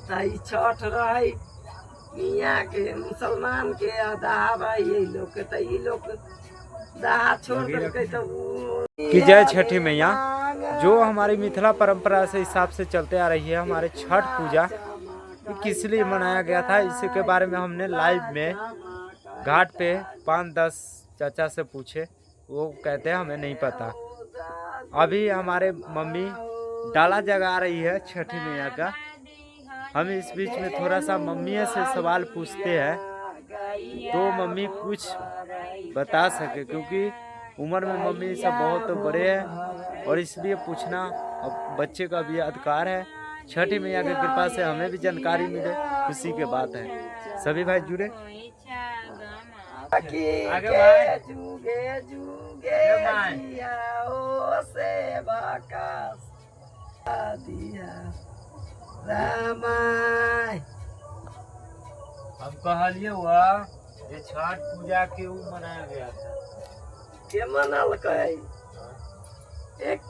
ताई छठ रही मियाँ के मुसलमान के अदा भाई ये लोग के तई लोग दाह छोड़ करके तो कि जय छठी मैया। जो हमारी मिथिला परंपरा से हिसाब से चलते आ रही है, हमारे छठ पूजा किस लिए मनाया गया था, इसके बारे में हमने लाइव में घाट पे 5-10 चाचा से पूछे, वो कहते हैं हमें नहीं पता। अभी हमारे मम्मी डाला जगा रही है छठी मैया का। हम इस बीच में थोड़ा सा मम्मी से सवाल पूछते हैं तो मम्मी कुछ बता सके, क्योंकि उम्र में मम्मी सब बहुत बड़े हैं और इसलिए पूछना अब बच्चे का भी अधिकार है। छठी मैया की कृपा से हमें भी जानकारी मिले, खुशी की बात है। सभी भाई जुड़े हम कहलिए हुआ ये छठ पूजा क्यों मनाया गया था, के मनल कई एक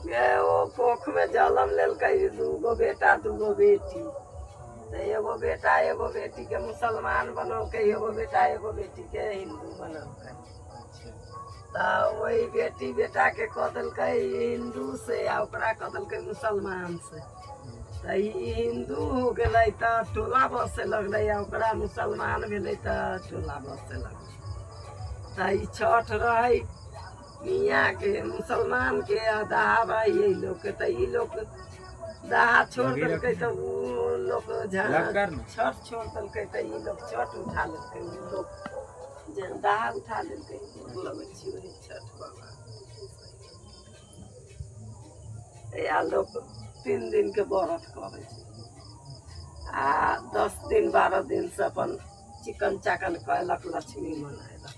वो कोख में जन्म लेलकै, दूगो बेटा दूगो बेटी, तो एगो बेटा एगो बेटी के मुसलमान बनलकै, एगो बेटा एगो बेटी के हिंदू बनलकै। तो वही बेटी बेटा के कह देलकै हिंदू से आ ओकरा कह देलकै मुसलमान से। तो हिंदू हो गए तो टोला बसे लगल, ओकरा मुसलमान भेलै तो टोला बसे लगल। तो छठ रही मियाँ के मुसलमान के अदा भाई ये लोग के, तो ये लोग दाह छोड़ देलकै तो वो लोग छठ छोड़ देलकै, तो ये लोग छठ उठा लेलकै, वो लोग दाह उठा लेलकै। लगै छी वही छठ बाबा या लोग 3 दिन के व्रत करे आ 10 दिन 12 दिन से अपन चिकन चाकन कयलक, लक्ष्मी मनायलक।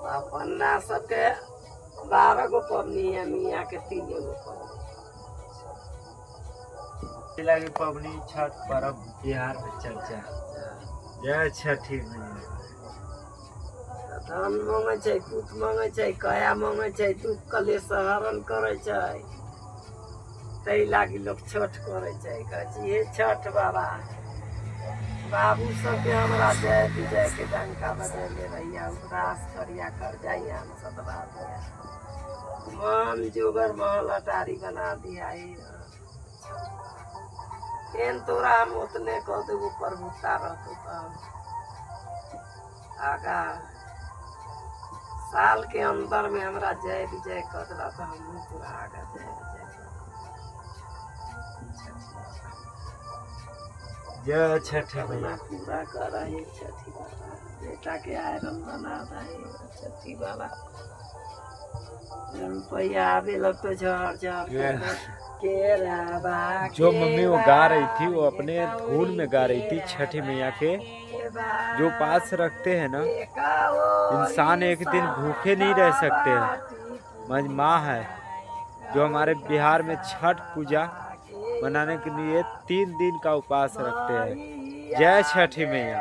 अपना सबके 12 गो पबनी है, मियाँ के 3 गो पबनी। पबनी छठ पर्व बिहार में चर्चा। जय छठी मैया। धन मांगे छै, पुत मांगे छै, कया मांगे छै, दुख कलेश हरण करे छै, तै लागी लोग छठ करे छै। कहै छै हे छठ बाबा, बाबू सबके हमरा जय विजय के डंका बजेले रहिया, उपरास करिया कर जाइया हम सतबा दिया, मान जोगर महल अटारी बना दिया। एन तोरा हम उतने कह देबो प्रभुता रहतो तब आगा साल के अंदर में हमरा जय विजय कर दिला तो हम पूरा आगा जय विजय जय छठी मैया। पूरा कर रहे छठी बाबा, बेटा के आयरन बना रहे छठी बाबा। रुपया आवे लग तो झड़ झड़ जो मम्मी वो गा रही थी वो अपने धुन में गा रही थी। छठी मैया के जो पास रखते हैं ना, इंसान एक दिन भूखे नहीं रह सकते हैं। माँ है जो हमारे बिहार में छठ पूजा मनाने के लिए 3 दिन का उपवास रखते हैं। जय छठी मैया।